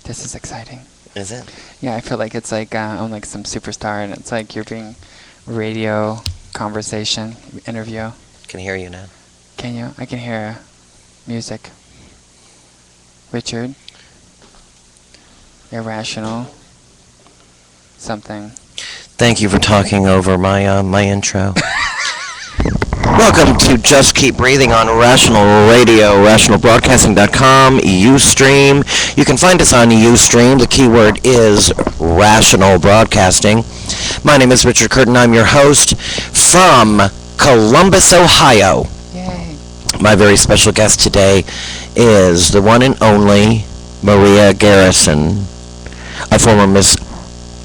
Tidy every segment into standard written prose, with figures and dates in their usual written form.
This is exciting. Is it? Yeah, I feel like it's like I'm like some superstar, and it's like you're being radio conversation interview. Can hear you now. Can you? I can hear music. Richard. Irrational. Something. Thank you for talking over my intro. Welcome to Just Keep Breathing on Rational Radio, rationalbroadcasting.com, Ustream. You can find us on Ustream. The keyword is Rational Broadcasting. My name is Richard Curtin. I'm your host from Columbus, Ohio. Yay. My very special guest today is the one and only Maria Garrison, a former Miss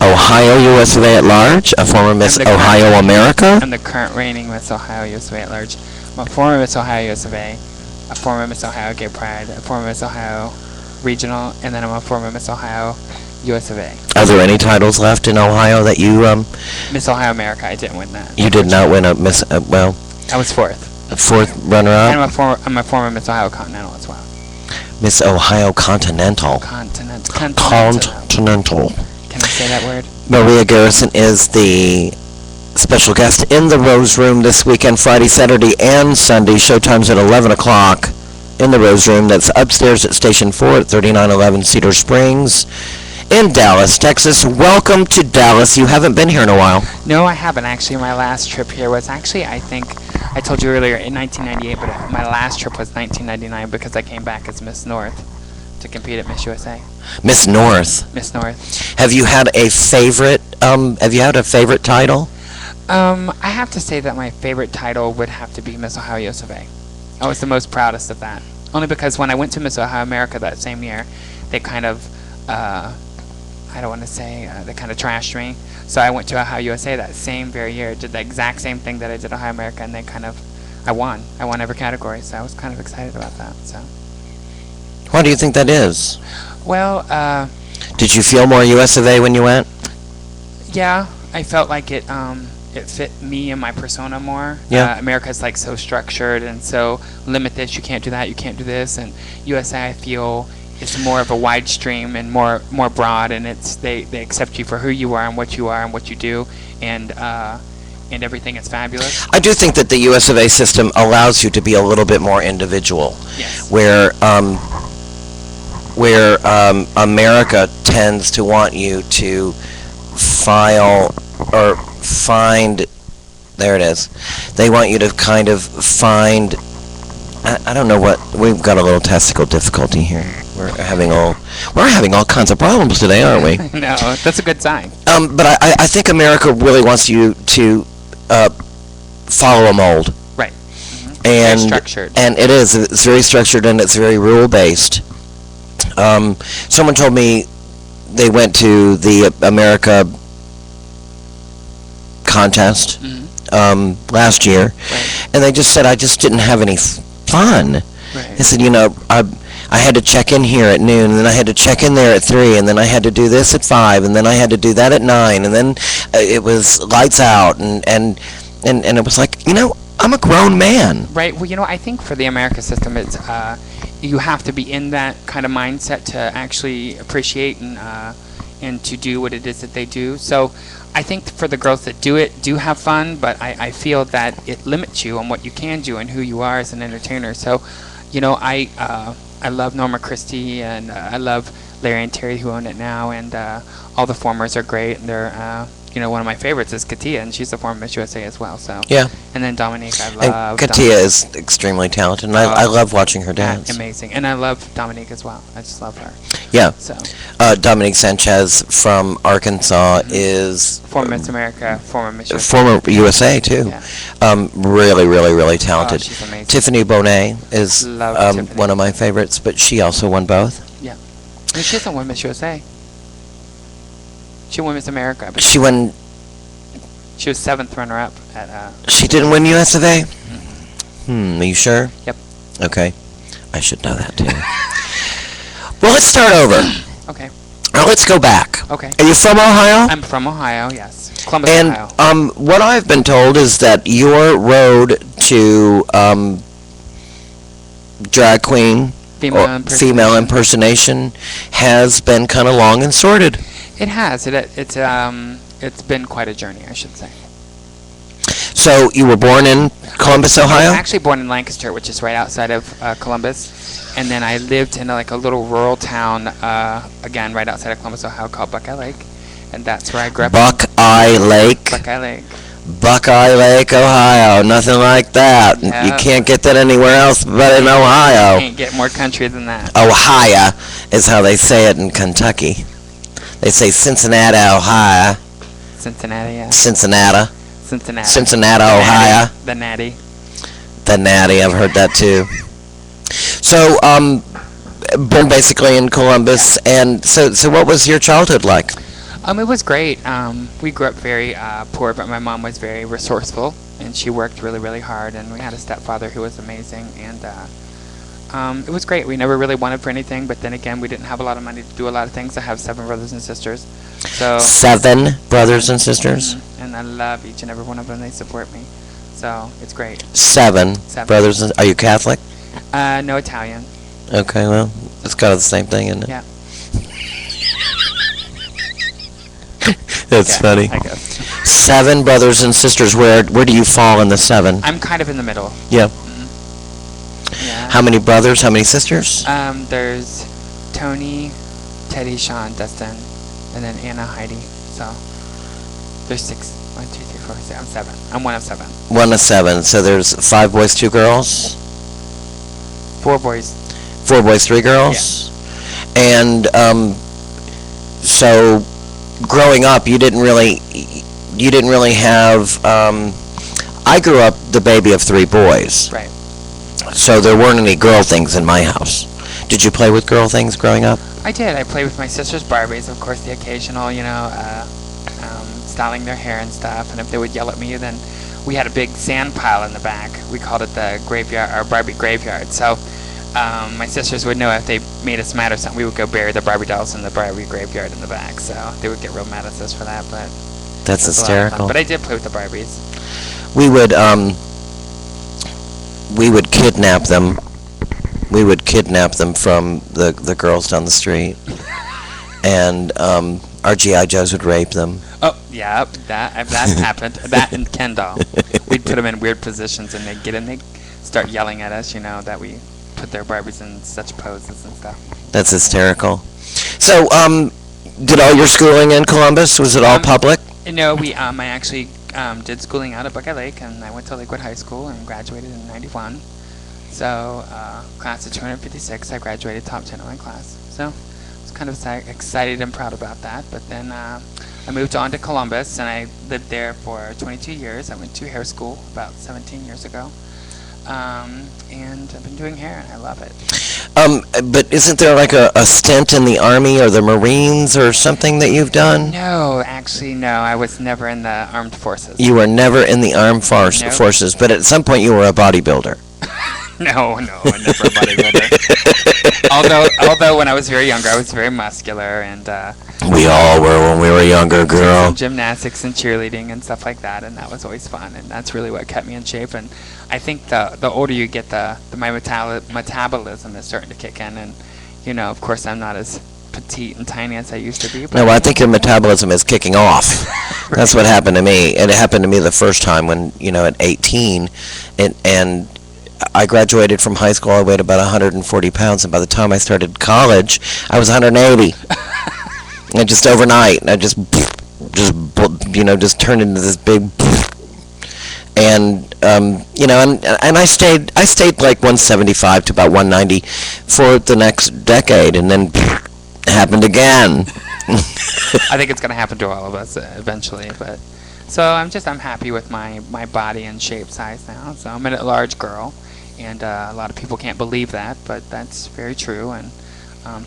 Ohio USA at large, a former Miss Ohio America. I'm the current reigning Miss Ohio USA at large. I'm a former Miss Ohio USA, a former Miss Ohio Gay Pride, a former Miss Ohio Regional, and then I'm a former Miss Ohio US of A. Are there any titles left in Ohio that you Miss Ohio America, I didn't win that. You did not win a Miss well. I was fourth. Fourth runner-up. And I'm a former Miss Ohio Continental as well. Miss Ohio Continental. Continental. Can I say that word? Maria Garrison is the special guest in the Rose Room this weekend, Friday, Saturday, and Sunday. Showtime's at 11 o'clock in the Rose Room. That's upstairs at Station 4 at 3911 Cedar Springs in Dallas, Texas. Welcome to Dallas. You haven't been here in a while. No, I haven't. Actually, my last trip here was actually, I think, I told you earlier, in 1998, but my last trip was 1999 because I came back as Miss North to compete at Miss USA. Miss North. Miss North. Have you had a favorite? Have you had a favorite title? I have to say that my favorite title would have to be Miss Ohio US of A. I was the most proudest of that. Only because when I went to Miss Ohio America that same year, they kind of, I don't want to say, they kind of trashed me. So I went to Ohio USA that same very year, did the exact same thing that I did Ohio America, and they kind of, I won. I won every category, so I was kind of excited about that. So. Why do you think that is? Well, did you feel more US of A when you went? Yeah, I felt like it fit me and my persona more. Yeah. America's like so structured and so limit this, you can't do that, you can't do this, and USA I feel is more of a wide stream and more broad, and it's they accept you for who you are and what you do, and everything is fabulous. I do think that the US of A system allows you to be a little bit more individual. Yes. Where America tends to want you to file or find, there it is. They want you to kind of find, I don't know what, we've got a little testicle difficulty here. We're having all kinds of problems today, aren't we? No, that's a good sign. But I think America really wants you to follow a mold. Right. Mm-hmm. And very structured. And it is. It's very structured and it's very rule-based. Someone told me they went to the America contest last year, right. And they just said, I just didn't have any fun. Right. They said, I had to check in here at noon, and then I had to check in there at 3, and then I had to do this at 5, and then I had to do that at 9, and then it was lights out, and it was like, I'm a grown man. Right. Well, I think for the America system, it's you have to be in that kind of mindset to actually appreciate and to do what it is that they do. So I think for the girls that do have fun, but I feel that it limits you on what you can do and who you are as an entertainer. So, I love Norma Christie, and I love Larry and Terry, who own it now, and all the formers are great, and they're one of my favorites is Katia, and she's a former Miss USA as well. So yeah. And then Dominique, I love. And Katia is extremely talented, and I love watching her dance. Amazing, and I love Dominique as well. I just love her. Yeah. So. Dominique Sanchez from Arkansas is former Miss America, former Miss USA. Former USA too. Yeah. Really, really, really talented. Oh, she's amazing. Tiffany Bonet is Tiffany. one of my favorites, but she also won both. Yeah. And she hasn't won Miss USA. She won Miss America. But she won. She was 7th runner-up at. She didn't win US of A? Are you sure? Yep. Okay. I should know that too. Well, let's start over. Okay. Now let's go back. Okay. Are you from Ohio? I'm from Ohio, yes. Columbus, and, Ohio. What I've been told is that your road to drag queen Female or impersonation. female impersonation has been kind of long and sorted. It has. It's been quite a journey, I should say. So you were born in Columbus, I was Ohio? actually born in Lancaster, which is right outside of Columbus, and then I lived in like a little rural town, again right outside of Columbus, Ohio, called Buckeye Lake, and that's where I grew up. Buckeye Lake. Buckeye Lake. Buckeye Lake, Ohio. Nothing like that. Yeah. You can't get that anywhere else but in Ohio. Can't get more country than that. Ohio is how they say it in Kentucky. They say Cincinnati, Ohio. Cincinnati, yeah. Cincinnati. Cincinnati. Cincinnati, The Ohio. Natty. The Natty. The Natty, I've heard that too. So, born basically in Columbus, and so what was your childhood like? It was great. We grew up very poor, but my mom was very resourceful, and she worked really, really hard, and we had a stepfather who was amazing, and it was great. We never really wanted for anything, but then again, we didn't have a lot of money to do a lot of things. I have 7 brothers and sisters, so 7 brothers and sisters? and I love each and every one of them. They support me, so it's great. 7 7. brothers and... Are you Catholic? No Italian. Okay, well, it's kind of the same thing, isn't it? Yeah. That's Yeah, funny. I guess. 7 brothers and sisters. Where do you fall in the 7? I'm kind of in the middle. Yeah. Yeah. How many brothers? How many sisters? There's Tony, Teddy, Sean, Dustin, and then Anna, Heidi. So there's 6. 1, 2, 3, 4, 5, 6. I'm 7. I'm one of 7. 1 of 7. So there's 5 boys, 2 girls. 4 boys. 4 boys, 3 girls. And so growing up, you didn't really have. I grew up the baby of 3 boys. Right. So there weren't any girl things in my house. Did you play with girl things growing up? I did. I played with my sister's Barbies, of course, the occasional, styling their hair and stuff. And if they would yell at me, then we had a big sand pile in the back. We called it the graveyard, or Barbie graveyard. So my sisters would know if they made us mad or something, we would go bury the Barbie dolls in the Barbie graveyard in the back. So they would get real mad at us for that, but That's it was a lot of fun. hysterical. But I did play with the Barbies. We would kidnap them. We would kidnap them from the girls down the street, and our GI Joes would rape them. Oh, yeah, that happened. That and Ken doll. We'd put them in weird positions, and they'd get in, they'd start yelling at us, that we put their Barbies in such poses and stuff. That's hysterical. So, did all your schooling in Columbus? Was it all public? No, I actually did schooling out at Buckeye Lake, and I went to Lakewood High School and graduated in '91. So, class of 256, I graduated top 10 in my class. So, I was kind of excited and proud about that. But then I moved on to Columbus, and I lived there for 22 years. I went to hair school about 17 years ago. And I've been doing hair, and I love it. But isn't there like a stint in the Army or the Marines or something that you've done? No, actually, no. I was never in the armed forces. You were never in the armed Nope. forces, but at some point you were a bodybuilder. No, I'm never a bodybuilder. although when I was very younger, I was very muscular, and We all were when we were younger, did girl. some gymnastics and cheerleading and stuff like that, and that was always fun, and that's really what kept me in shape. And I think the older you get, my metabolism is starting to kick in, and of course, I'm not as petite and tiny as I used to be. But No, I think your metabolism is kicking off. That's what happened to me, and it happened to me the first time when at 18, and I graduated from high school. I weighed about 140 pounds, and by the time I started college, I was 180. And just overnight, I just turned into this big, and and I stayed like 175 to about 190 for the next decade, and then it happened again. I think it's going to happen to all of us eventually. But so I'm happy with my body and shape size now. So I'm a large girl, and a lot of people can't believe that, but that's very true. And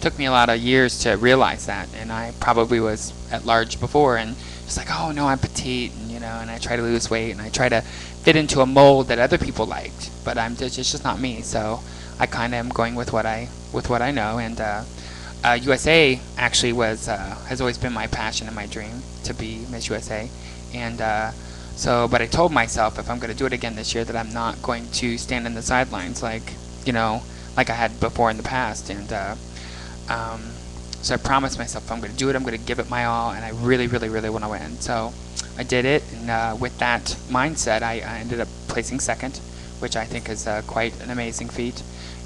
took me a lot of years to realize that, and I probably was at large before, and just like, oh no, I'm petite, and and I try to lose weight, and I try to fit into a mold that other people liked, but it's just not me. So I kind of am going with what I know, and USA actually has always been my passion and my dream to be Miss USA, and but I told myself if I'm going to do it again this year that I'm not going to stand in the sidelines like like I had before in the past. And so I promised myself I'm going to do it. I'm going to give it my all, and I really, really, really want to win. So I did it, and with that mindset, I ended up placing second, which I think is quite an amazing feat.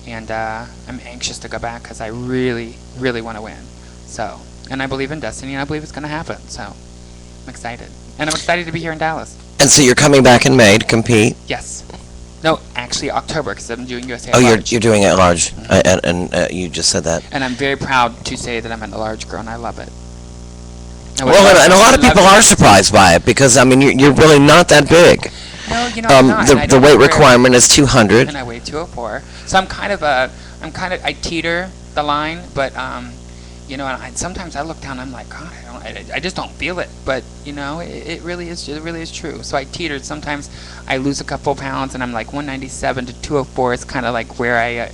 And I'm anxious to go back because I really, really want to win. So, and I believe in destiny, and I believe it's going to happen. So I'm excited, and I'm excited to be here in Dallas. And so you're coming back in May to compete? Yes. No, actually October, because I'm doing USA Oh, at you're large. doing it at large, and you just said that. And I'm very proud to say that I'm an large girl, and I love it. Well, and a lot of people are surprised by it because I mean you're really not that big. No, you know, I'm not, and I The don't weight wear- requirement is 200. and I weigh 204. So I teeter the line, but you know, and sometimes I look down, and I'm like, God, I just don't feel it. But you know, it really is true. So I teeter. Sometimes I lose a couple pounds, and I'm like 197 to 204 is kind of like where I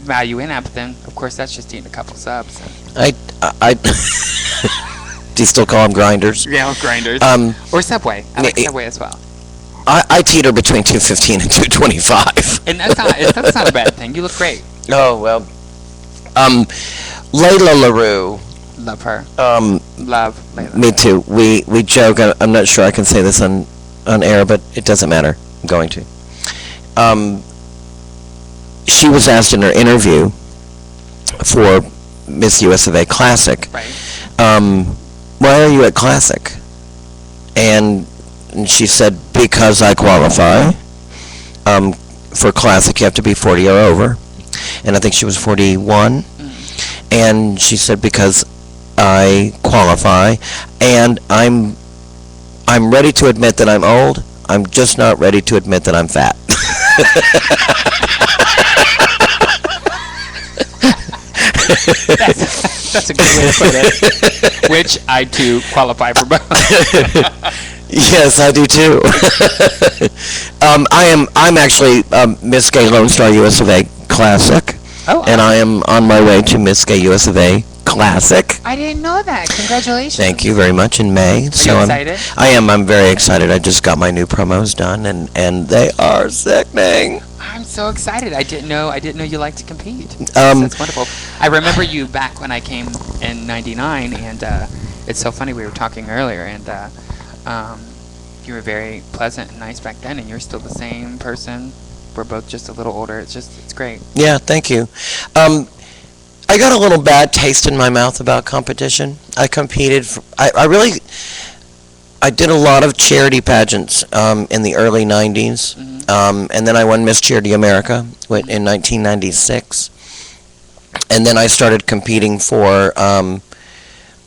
value in at. But then, of course, that's just eating a couple subs. I do you still call them grinders? Yeah, grinders. Or Subway. I like Yeah, Subway as well. I teeter between 215 and 225. And that's not a bad thing. You look great. Oh well. Layla LaRue. Love her. Love Layla. Me too. We joke. I'm not sure I can say this on air, but it doesn't matter. I'm going to. She was asked in her interview for Miss US of A Classic. Right. Why are you at Classic? And she said, because I qualify. For Classic, you have to be 40 or over. And I think she was 41. And she said, because I qualify, and I'm ready to admit that I'm old. I'm just not ready to admit that I'm fat. That's a good way to put it. Which I too qualify for both. Yes, I do too. I'm actually Miss Gay Lone Star US of A Classic. Oh, And I am on my way to Miss Gay US of A Classic. I didn't know that. Congratulations. Thank you very much in May. Are you excited? I'm very excited. I just got my new promos done and they are sickening. I'm so excited. I didn't know you liked to compete. Um, That's wonderful. I remember you back when I came in '99, and it's so funny. We were talking earlier, and you were very pleasant and nice back then, and you're still the same person. We're both just a little older. It's great. Yeah, thank you. I got a little bad taste in my mouth about competition. I competed. I did a lot of charity pageants in the early 90s. And then I won Miss Charity America in 1996. And then I started competing for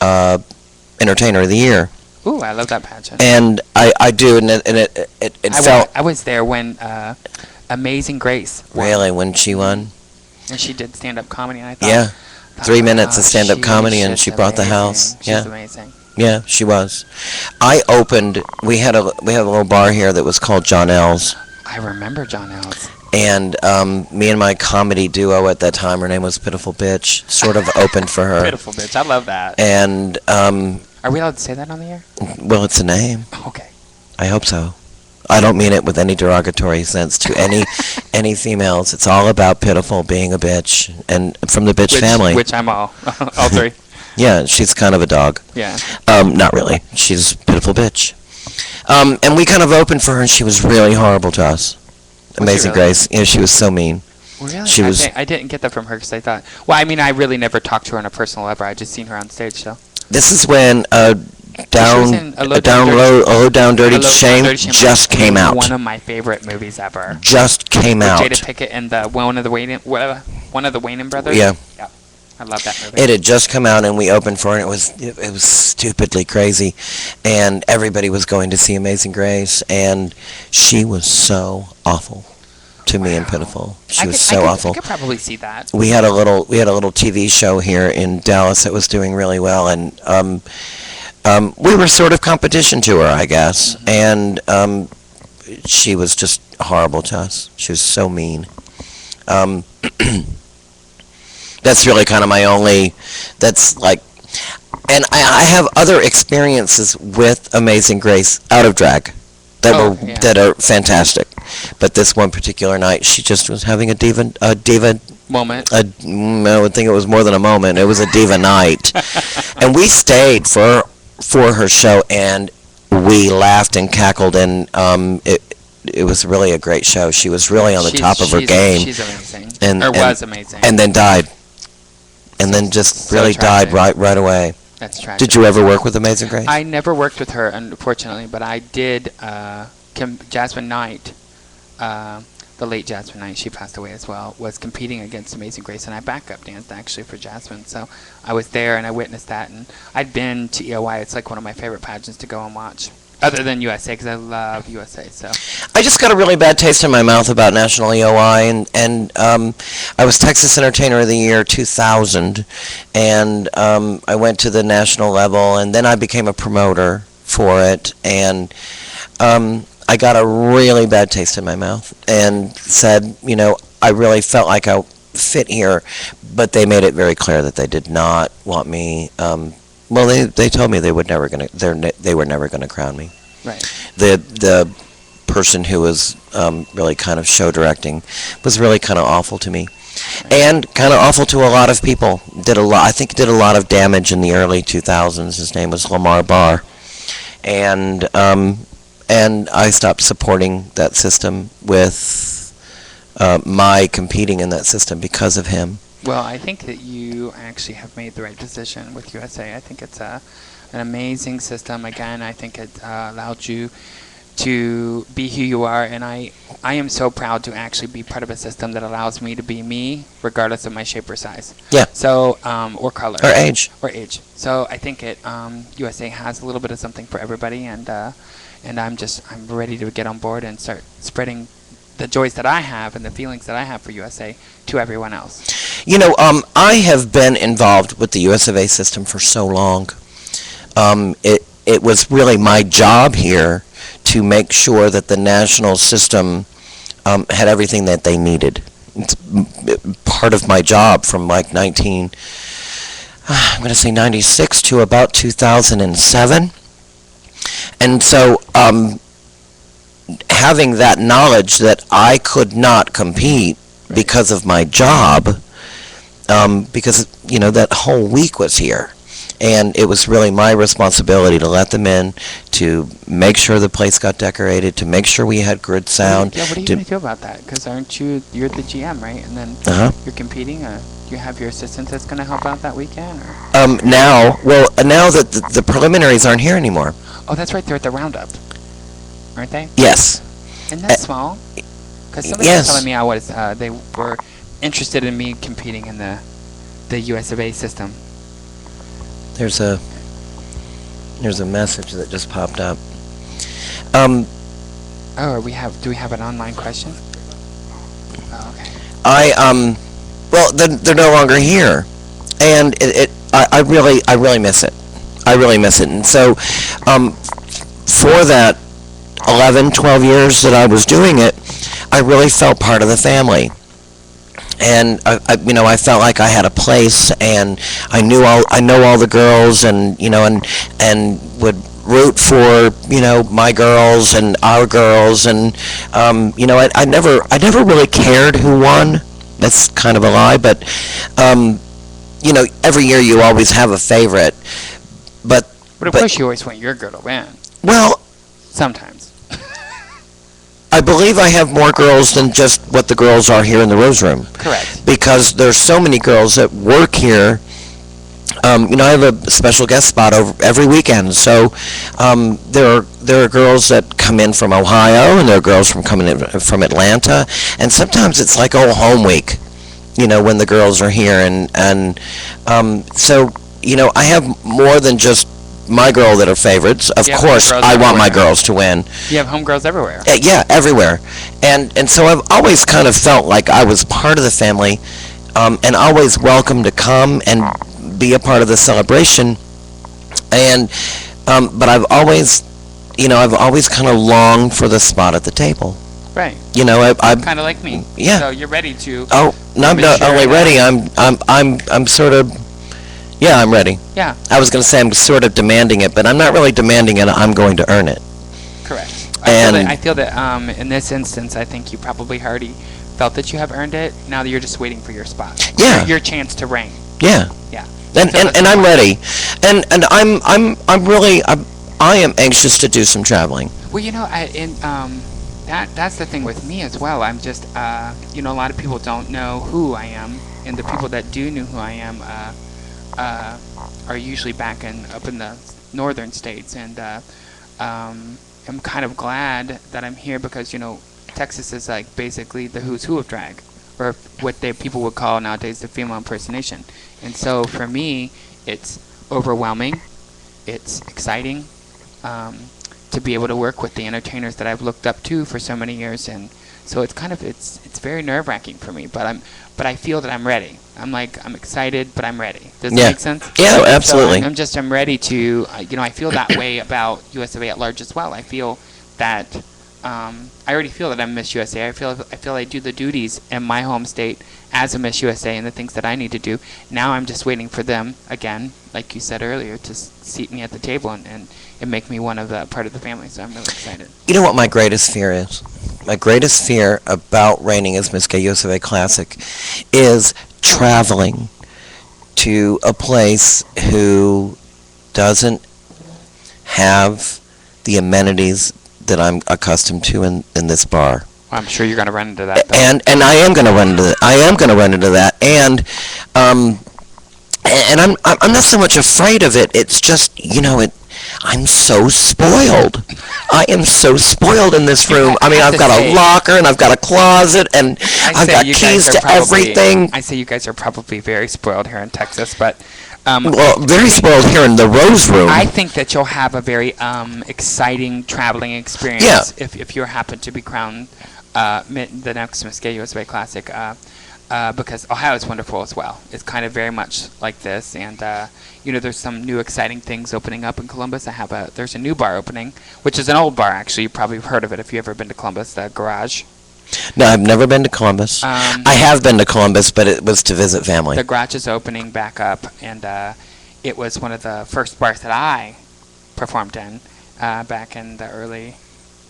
Entertainer of the Year. Ooh, I love that pageant. And I do, and it felt... I was there when Amazing Grace won. Really, when she won? And she did stand-up comedy, and I thought... Yeah. 3 minutes of wow, stand-up she's comedy, and just she brought the amazing. house. She's Yeah. amazing. Yeah, she was. I opened. We had a little bar here that was called John L's, I remember John Ellis. and me and my comedy duo at that time, her name was Pitiful Bitch, sort of opened for her. Pitiful bitch. I love that. And Are we allowed to say that on the air? well, it's a name. Okay. I hope so. I don't mean it with any derogatory sense to any females. It's all about Pitiful being a bitch, and from the bitch family. Which I'm all. All three. Yeah, she's kind of a dog. Yeah. Not really. She's a pitiful bitch. And we kind of opened for her, and she was really horrible to us. Amazing really? Grace. Yeah, she was so mean. Really? She was- I didn't get that from her because I thought. Well, I mean, I really never talked to her on a personal level. I just seen her on stage, so. This is when was in A Low Down Dirty Hello, Shame Dirty Shame just was came out. One of my favorite movies ever. Just came With out. Jada Pickett and one of the Wayne brothers. Yeah. Yeah. I love that movie. It had just come out, and we opened for it. It was stupidly crazy, and everybody was going to see Amazing Grace, and she was so awful to me and Pitiful. She was so awful. I could probably see that. We had a little TV show here in Dallas that was doing really well, and we were sort of competition to her, I guess. And she was just horrible to us. She was so mean. That's really kind of my only. That's like, and I have other experiences with Amazing Grace out of drag that Oh, yeah. that are fantastic. but this one particular night, she just was having a diva Moment. I would think it was more than a moment. It was a diva night, and we stayed for her show, and we laughed and cackled, and it was really a great show. She was really on the top of her game. She's amazing. And was amazing. And then died. And then just So really died tragic. right away. That's tragic. Did you ever work with Amazing Grace? I never worked with her, unfortunately, but I did. Jasmine Knight, the late Jasmine Knight, she passed away as well, was competing against Amazing Grace, and I backup danced actually for Jasmine. So I was there and I witnessed that, and I'd been to EOI. It's like one of my favorite pageants to go and watch, other than USA, because I love USA. So I just got a really bad taste in my mouth about National EOI, and I was Texas Entertainer of the Year 2000, and I went to the national level, and then I became a promoter for it, and I got a really bad taste in my mouth, and said, I really felt like I fit here, but they made it very clear that they did not want me. Well, they told me they were never gonna crown me. right. The person who was really kind of show directing was really kind of awful to me, and kind of awful to a lot of people. I think did a lot of damage in the early 2000s. His name was Lamar Barr, and I stopped supporting that system with my competing in that system because of him. Well, I think that you actually have made the right decision with USA. I think it's an amazing system. Again, I think it allowed you to be who you are, and I am so proud to actually be part of a system that allows me to be me, regardless of my shape or size. Yeah. So, or color. Or age. Or age. So I think USA has a little bit of something for everybody, and I'm ready to get on board and start spreading the joys that I have and the feelings that I have for USA to everyone else. I have been involved with the US of A system for so long. It was really my job here to make sure that the national system had everything that they needed. It's part of my job from like 96 to about 2007. And so having that knowledge that I could not compete because of my job, because that whole week was here, and it was really my responsibility to let them in, to make sure the place got decorated, to make sure we had good sound. Yeah, what are you going to do about that? Because you're the GM, right? And then you're competing. You have your assistant that's going to help out that weekend? Or? Now that the preliminaries aren't here anymore. Oh, that's right. They're at the roundup, aren't they? Yes. Isn't that small? Because somebody was telling me they were interested in me competing in the US of A system. There's a message that just popped up. Do we have an online question? Oh, okay. Well, they're no longer here, and I really miss it. I really miss it, and so for that 11, 12 years that I was doing it, I really felt part of the family. And I felt like I had a place, and I know all the girls, and and would root for my girls and our girls, and I never really cared who won. That's kind of a lie, but every year you always have a favorite, but of course you always want your girl to win. Well, sometimes. I believe I have more girls than just what the girls are here in the Rose Room. Correct. Because there's so many girls that work here. I have a special guest spot every weekend. So there are girls that come in from Ohio, and there are girls coming in from Atlanta, and sometimes it's like home week, when the girls are here, and so I have more than just my girl that are favorites. Of course, I want my girls to win. You have homegirls everywhere. Yeah, everywhere. And so I've always kind of felt like I was part of the family, and always welcome to come and be a part of the celebration. And but I've always kind of longed for the spot at the table. Right. I'm kind of like me. Yeah. So you're ready to. Oh, no, I'm not only ready. I'm sort of. Yeah, I'm ready. Yeah. I was going to say I'm sort of demanding it, but I'm not really demanding it. I'm going to earn it. Correct. And I feel that in this instance, I think you probably already felt that you have earned it. Now that you're just waiting for your spot. Yeah. Your chance to reign. yeah, Yeah. and I'm ready, and I'm really I am anxious to do some traveling. Well, that's the thing with me as well. I'm just, a lot of people don't know who I am, and the people that do know who I am are usually up in the northern states, and I'm kind of glad that I'm here because Texas is like basically the who's who of drag, or what people would call nowadays the female impersonation. And so for me, it's overwhelming, it's exciting. To be able to work with the entertainers that I've looked up to for so many years, and so it's very nerve-wracking for me, but I feel that I'm ready. I'm excited, but I'm ready. Does that make sense? Yeah, absolutely. So I'm ready to I feel that way about USFA at large as well. I feel that I already feel that I'm Miss USA. I feel I do the duties in my home state as a Miss USA and the things that I need to do. Now I'm just waiting for them again, like you said earlier, to seat me at the table and make me part of the family. So I'm really excited. You know what my greatest fear is? My greatest fear about reigning as Miss Gay USA Classic is traveling to a place who doesn't have the amenities that I'm accustomed to in this bar. Well, I'm sure you're going to run into that, though. And I am going to run into that. I am going to run into that. And I'm not so much afraid of it. It's just, I'm so spoiled. I am so spoiled in this room. I mean, I've got a locker and I've got a closet and I've got keys to everything. I say you guys are probably very spoiled here in Texas, but well, very spoiled here in the Rose Room. I think that you'll have a very exciting traveling experience if you happen to be crowned the next Miss Gay USA Classic, because Ohio is wonderful as well. It's kind of very much like this, and there's some new exciting things opening up in Columbus. There's a new bar opening, which is an old bar actually. You probably have heard of it if you've ever been to Columbus, the Garage. No, I've never been to Columbus. I have been to Columbus, but it was to visit family. The Garage is opening back up, and it was one of the first bars that I performed in back in the early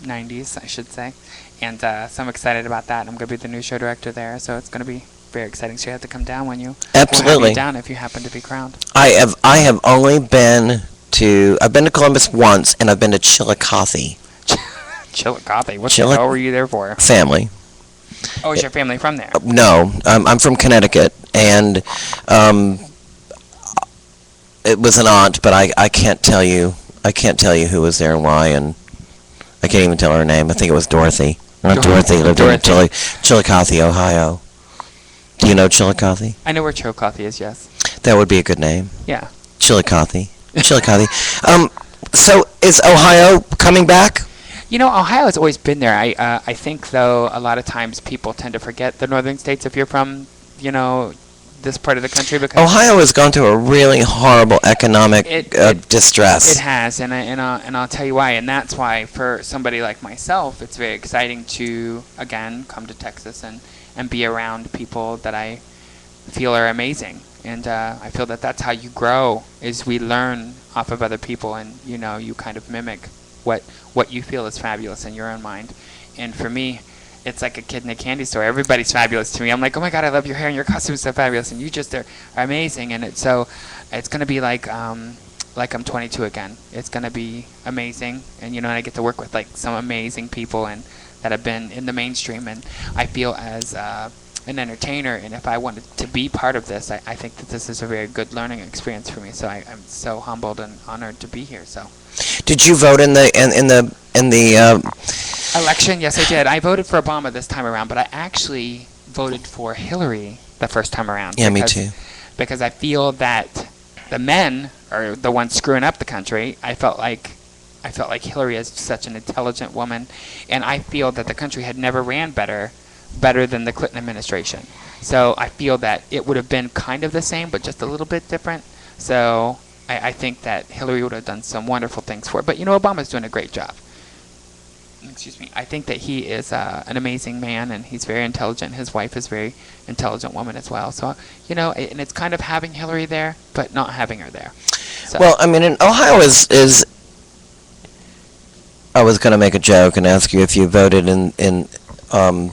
90s, I should say. And so I'm excited about that. I'm going to be the new show director there, so it's going to be very exciting. So you have to come down when you absolutely we'll have you down if you happen to be crowned. I have only been to Columbus once, and I've been to Chillicothe. Chillicothe? What the hell were you there for? Family. Oh, is your family from there? No, I'm from Connecticut, and it was an aunt, but I can't tell you. I can't tell you who was there and why, and I can't even tell her name. I think it was Dorothy. Not Dorothy. Lived in Chillicothe, Ohio. Do you know Chillicothe? I know where Chillicothe is. Yes. That would be a good name. Yeah. Chillicothe. Chillicothe. So is Ohio coming back? Ohio has always been there. I think, though, a lot of times people tend to forget the northern states if you're from, this part of the country, because Ohio has gone through a really horrible economic distress. It has, and I'll tell you why. And that's why, for somebody like myself, it's very exciting to, again, come to Texas and be around people that I feel are amazing. And I feel that that's how you grow, is we learn off of other people, and you kind of mimic what you feel is fabulous in your own mind. And for me, it's like a kid in a candy store. Everybody's fabulous to me. I'm like, oh my God, I love your hair and your costume is so fabulous, and you just are amazing. And it's going to be like I'm 22 again. It's going to be amazing, and I get to work with like some amazing people and that have been in the mainstream. And I feel as an entertainer, and if I wanted to be part of this, I think that this is a very good learning experience for me. So I'm so humbled and honored to be here. So. Did you vote in the election? Yes, I did. I voted for Obama this time around, but I actually voted for Hillary the first time around. Yeah, me too. Because I feel that the men are the ones screwing up the country. I felt like Hillary is such an intelligent woman, and I feel that the country had never ran better than the Clinton administration. So I feel that it would have been kind of the same, but just a little bit different. So I think that Hillary would have done some wonderful things for it. But, Obama's doing a great job. Excuse me. I think that he is an amazing man, and he's very intelligent. His wife is a very intelligent woman as well. So, and it's kind of having Hillary there, but not having her there. So. Well, I mean, in Ohio is I was going to make a joke and ask you if you voted in the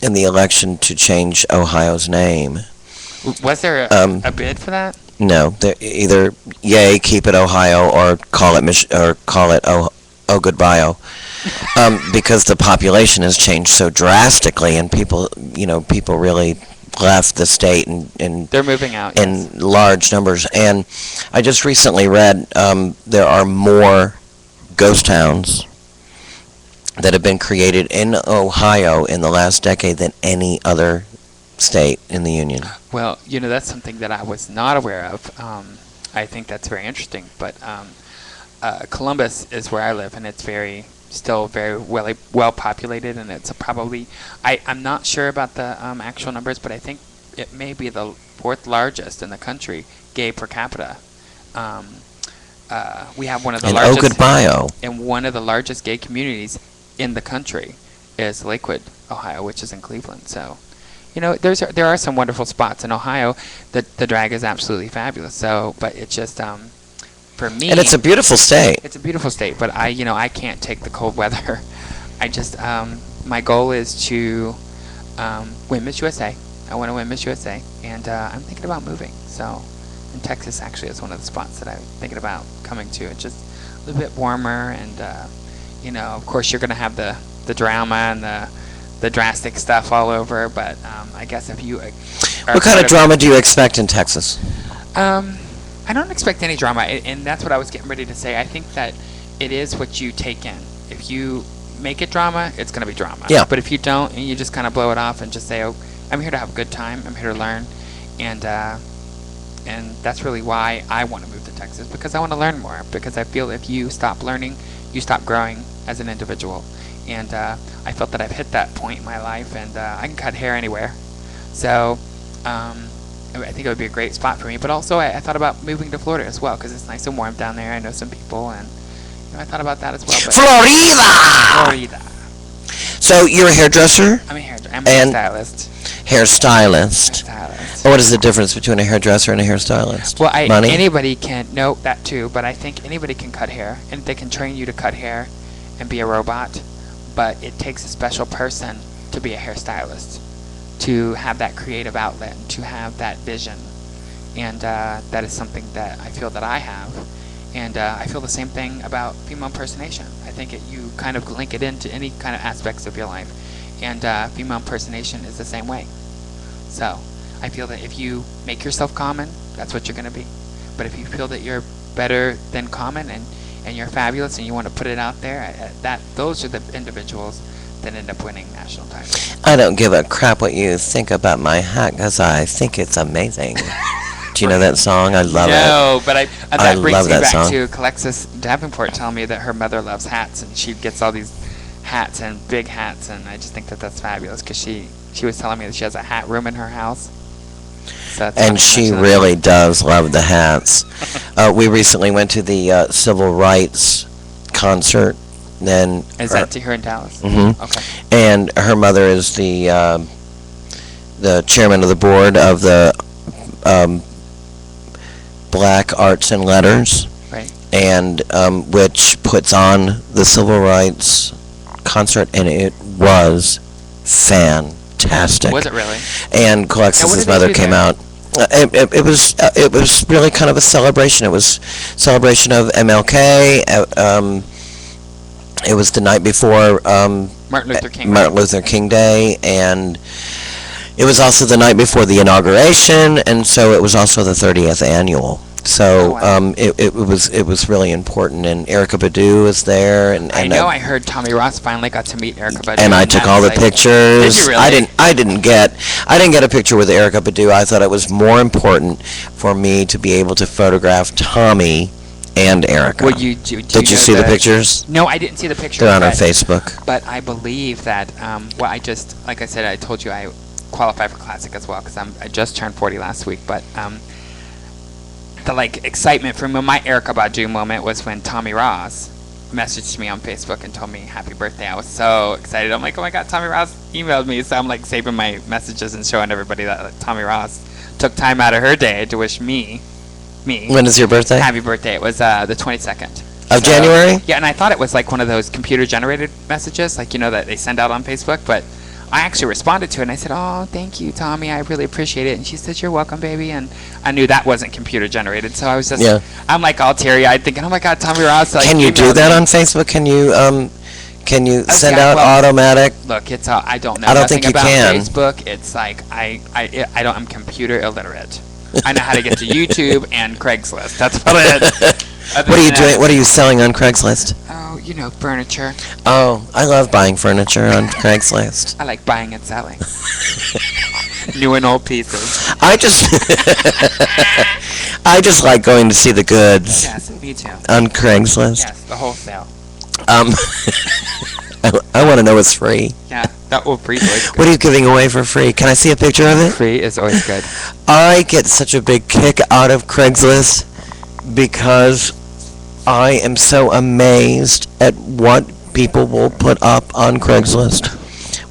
election to change Ohio's name. Was there a bid for that? No, either yay, keep it Ohio, or call it oh goodbye. Because the population has changed so drastically, and people really left the state in They're moving out. Yes. in large numbers. And I just recently read there are more ghost towns that have been created in Ohio in the last decade than any other state in the union. Well, that's something that I was not aware of. I think that's very interesting. But Columbus is where I live, and it's still very well populated, and it's probably I'm not sure about the actual numbers, but I think it may be the fourth largest in the country gay per capita. We have one of the In largest Ogood-Bio. and one of the largest gay communities in the country is Lakewood, Ohio, which is in Cleveland. So, there are some wonderful spots in Ohio. The drag is absolutely fabulous. So, but it's just for me. And it's a beautiful state. It's a beautiful state, but I can't take the cold weather. I just my goal is to win Miss USA. I want to win Miss USA, and I'm thinking about moving. So, in Texas actually is one of the spots that I'm thinking about coming to. It's just a little bit warmer, and of course you're gonna have the drama and the drastic stuff all over. But I guess if you What kind of drama do you expect in Texas? I don't expect any drama, and that's what I was getting ready to say. I think that it is what you take in. If you make it drama, it's going to be drama. Yeah. But if you don't, and you just kind of blow it off and just say, "Oh, I'm here to have a good time. I'm here to learn," and that's really why I want to move to Texas, because I want to learn more. Because I feel if you stop learning, you stop growing as an individual. And I felt that I've hit that point in my life, and I can cut hair anywhere. So. I think it would be a great spot for me, but also I thought about moving to Florida as well, because it's nice and warm down there. I know some people, and I thought about that as well. But Florida! So you're a hairdresser? I'm a And hairstylist. Hairstylist. Hairstylist. What is the difference between a hairdresser and a hairstylist? Well, Money? anybody can know that too, but I think anybody can cut hair, and they can train you to cut hair and be a robot, but it takes a special person to be a hairstylist, to have that creative outlet, to have that vision, and that is something that I feel that I have, and I feel the same thing about female impersonation. I think you kind of link it into any kind of aspects of your life, and female impersonation is the same way. So I feel that if you make yourself common, that's what you're going to be. But if you feel that you're better than common, and you're fabulous, and you want to put it out there, those are the individuals that end up winning national titles. I don't give a crap what you think about my hat, because I think it's amazing. Do you know that song? I love it. No, but that brings love me that back song. to Alexis Davenport telling me that her mother loves hats, and she gets all these hats and big hats, and I just think that that's fabulous, because she was telling me that she has a hat room in her house. So And she really does love the hats. We recently went to the civil rights concert. Then Is that to here in Dallas? Mhm. Okay. And her mother is the chairman of the board of the Black Arts and Letters, Right. and which puts on the civil rights concert, and it was fantastic. Was it really? And Now, what Alexis's did they mother do came there? out. It was really kind of a celebration. It was celebration of MLK. It was the night before Martin Luther King. Martin Luther King Day, and it was also the night before the inauguration, and so it was also the 30th annual. So Oh, wow. it was really important, and Erykah Badu was there, and I know. I heard Tommy Ross finally got to meet Erykah Badu. and I took all the that's pictures. Did you really? I didn't get a picture with Erykah Badu. I thought it was more important for me to be able to photograph Tommy and Erykah. Well, Did you see the pictures? No, I didn't see the pictures. They're on our but- Facebook. But I believe that, like I said, I told you I qualify for Classic as well, because I just turned 40 last week. But the excitement for my Erykah Badu moment was when Tommy Ross messaged me on Facebook and told me happy birthday. I was so excited. I'm like, oh my God, Tommy Ross emailed me. So I'm saving my messages and showing everybody that Tommy Ross took time out of her day to wish me When is your birthday? happy birthday. It was the 22nd. Of January? Yeah, and I thought it was like one of those computer-generated messages, like, that they send out on Facebook, but I actually responded to it, and I said, "Oh, thank you, Tommy. I really appreciate it." And she said, "You're welcome, baby." And I knew that wasn't computer-generated, so I was just, I'm like all teary-eyed thinking, "Oh my God, Tommy Ross." Like, Can you do that on Facebook? Can you send out automatic? Look, it's I don't know I don't nothing think you about can. Facebook. It's like I'm computer illiterate. I know how to get to YouTube and Craigslist. That's about it. What are you doing? What are you selling on Craigslist? Oh, furniture. Oh, I love buying furniture on Craigslist. I like buying and selling. New and old pieces. I just like going to see the goods. Yes, me too. On Craigslist. Yes, the wholesale. I want to know what's free. Yeah, that will free is always good. What are you giving away for free? Can I see a picture of it? Free is always good. I get such a big kick out of Craigslist because I am so amazed at what people will put up on Craigslist.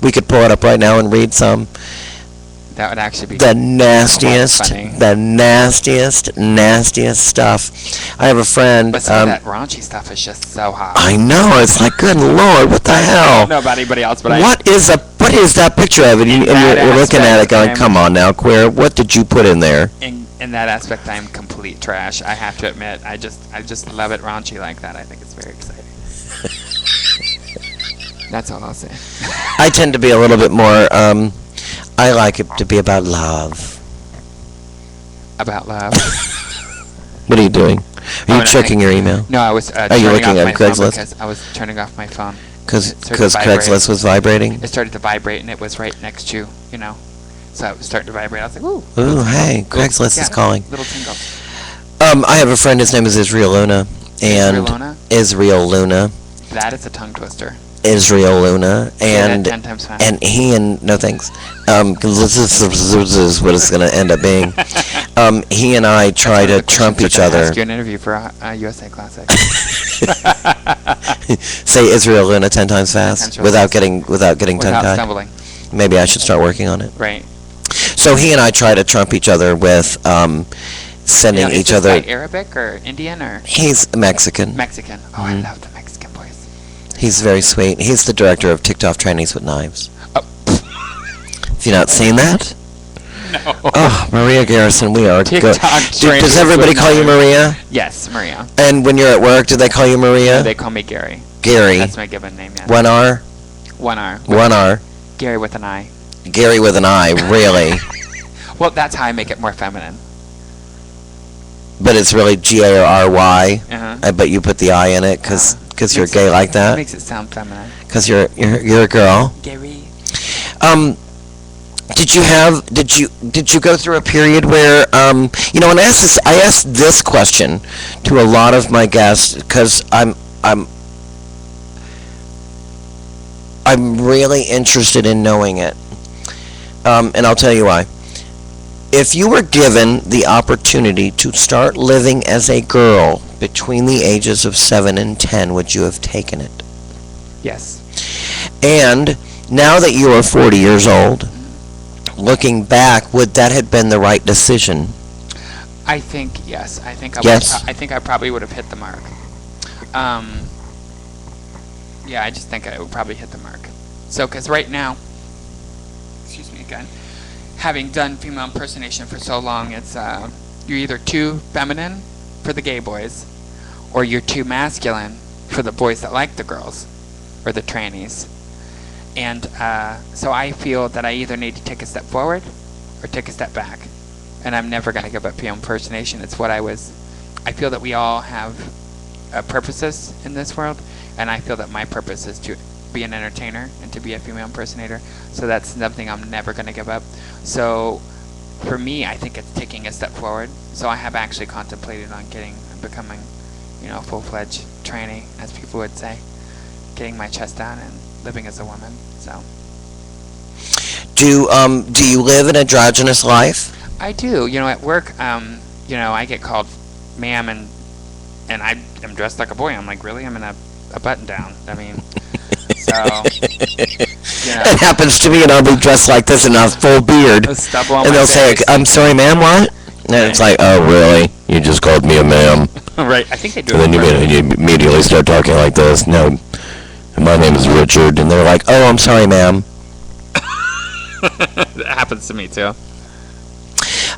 We could pull it up right now and read some. That would actually be the nastiest stuff. I have a friend. But some of that raunchy stuff is just so hot. I know. It's like, good Lord, what the hell? I don't know about anybody else, but what is that picture of it? And you're looking at it going, come on now, queer. What did you put in there? In that aspect, I'm complete trash. I have to admit, I just love it raunchy like that. I think it's very exciting. That's all I'll say. I tend to be a little bit more. I like it to be about love. About love. What are you doing? Are you checking your email? No, I was. Are you looking at Craigslist? Because I was turning off my phone. Because Craigslist was vibrating. It started to vibrate, and it was right next to you. So it was starting to vibrate. I was like, "Ooh." Ooh, hey, Craigslist is calling. Little tingle. I have a friend. His name is Israel Luna. And Israel Luna. That is a tongue twister. Israel Luna, and 10 times fast. and he and no thanks, because this is what it's going to end up being. He and I try to trump each other. Ask you an interview for a USA Classic. Say Israel Luna 10 times fast without getting tongue-tied. Without stumbling. Maybe I should start working on it. Right. So he and I try to trump each other with sending each other. Is this guy Arabic or Indian or? He's Mexican. Mexican. Oh, I love the Mexican boys. He's very sweet. He's the director of TikTok Trainees with Knives. Oh. Have you not seen that? No. Oh, Maria Garrison, we are good. Does everybody call you Maria? Yes, Maria. And when you're at work, do they call you Maria? No, they call me Gary. Gary. That's my given name, yeah. One R? One R. One R. Gary with an I. Gary with an I, really? Well, that's how I make it more feminine. But it's really G-A-R-Y. Uh-huh. But you put the I in it because you're gay like that? It makes it sound feminine. Because you're a girl. Gary. Did you go through a period where and I asked this question to a lot of my guests because I'm really interested in knowing it, and I'll tell you why. If you were given the opportunity to start living as a girl between the ages of 7 and 10, would you have taken it? Yes. And now that you are 40 years old, looking back, would that have been the right decision? I think yes. I think I probably would have hit the mark. Yeah, I just think I would probably hit the mark. So, because right now, excuse me again, having done female impersonation for so long, it's you're either too feminine for the gay boys, or you're too masculine for the boys that like the girls, or the trannies. And so I feel that I either need to take a step forward or take a step back. And I'm never going to give up female impersonation. It's what I feel that we all have purposes in this world, and I feel that my purpose is to be an entertainer and to be a female impersonator. So that's something I'm never going to give up. So for me, I think it's taking a step forward. So I have actually contemplated on becoming, a full-fledged trainee, as people would say, getting my chest down and living as a woman. So. Do you live an androgynous life? I do. At work, I get called ma'am, and I am dressed like a boy. I'm like, really? I'm in a button-down. I mean, so. It happens to me, and I'll be dressed like this and a full beard. A stubble on and my they'll face. say, I'm sorry, ma'am, what? And it's like, oh, really? You just called me a ma'am. Right. I think they do. And then you immediately start talking like this. No, my name is Richard, and they're like, "Oh, I'm sorry, ma'am." That happens to me too.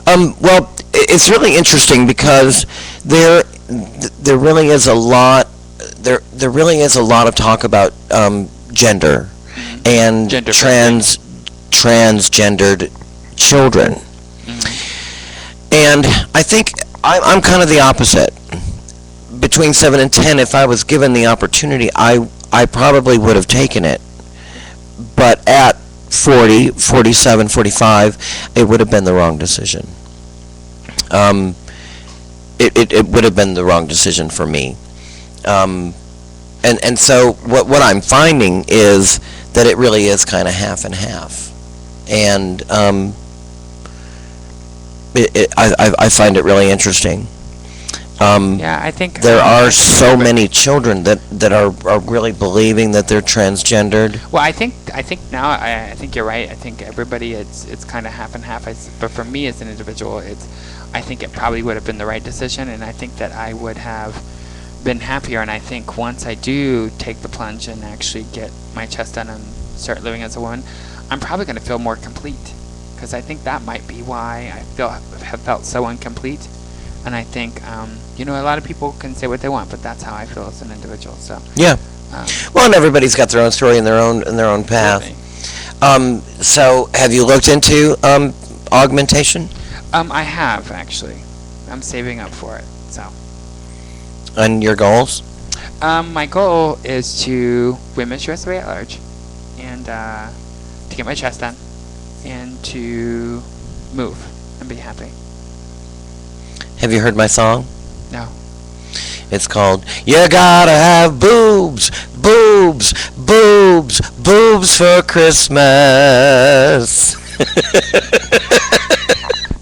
Well, it's really interesting because there really is a lot there really is a lot of talk about gender and Gender transgendered children, and I think I'm kind of the opposite. Between 7 and 10, if I was given the opportunity, I probably would have taken it. But at 40, 47, 45, it would have been the wrong decision. It would have been the wrong decision for me. And so what I'm finding is that it really is kind of half and half. And I find it really interesting. Yeah, I think There are so many children that are really believing that they're transgendered. Well, I think now I think you're right. I think everybody it's kind of half and half. But for me as an individual, I think it probably would have been the right decision, and I think that I would have been happier. And I think once I do take the plunge and actually get my chest done and start living as a woman, I'm probably going to feel more complete, because I think that might be why I have felt so incomplete. And I think, a lot of people can say what they want, but that's how I feel as an individual. So Yeah. Well, and everybody's got their own story and their own path. absolutely. So have you looked into augmentation I have actually. I'm saving up for it. So and your goals? my goal is to win Miss USA at large, and to get my chest done, and to move and be happy. Have you heard my song? No. It's called "You Gotta Have Boobs, Boobs, Boobs, Boobs for Christmas."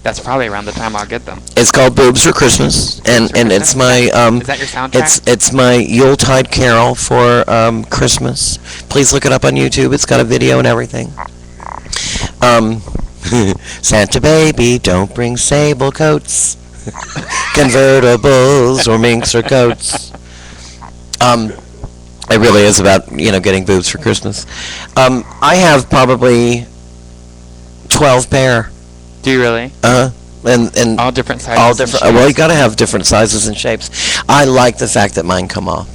That's probably around the time I'll get them. It's called "Boobs for Christmas," and it's my Is that your soundtrack? it's my Yuletide carol for Christmas. Please look it up on YouTube. It's got a video and everything. Santa baby, don't bring sable coats, convertibles or minks or coats. It really is about getting boobs for Christmas. I have probably 12 pair. Do you really? And All different sizes. all and different. shapes? Well, you got to have different sizes and shapes. I like the fact that mine come off.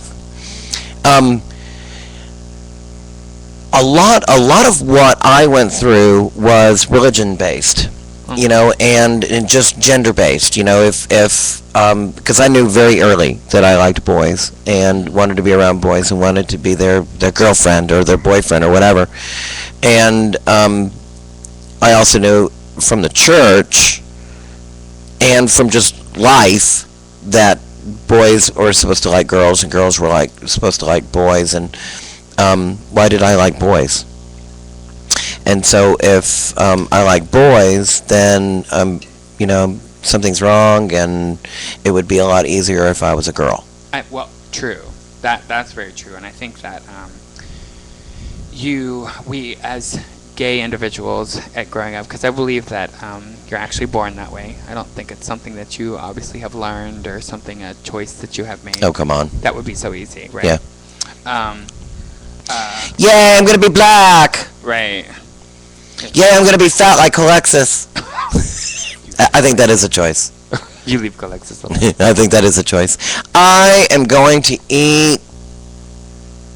A lot of what I went through was religion based, and just gender based. If because I knew very early that I liked boys and wanted to be around boys and wanted to be their girlfriend or their boyfriend or whatever, and I also knew from the church and from just life that boys were supposed to like girls and girls were supposed to like boys, and why did I like boys? And so if I like boys, then something's wrong, and it would be a lot easier if I was a girl. Well, true. That's very true, and I think that we as gay individuals at growing up, because I believe that you're actually born that way. I don't think it's something that you obviously have learned or a choice that you have made. Oh, come on. That would be so easy, right? Yeah. Uh, Yeah, I'm gonna be black. right. Yeah, I'm gonna be fat like Alexis. I think that is a choice. You leave Alexis alone. I think that is a choice. I am going to eat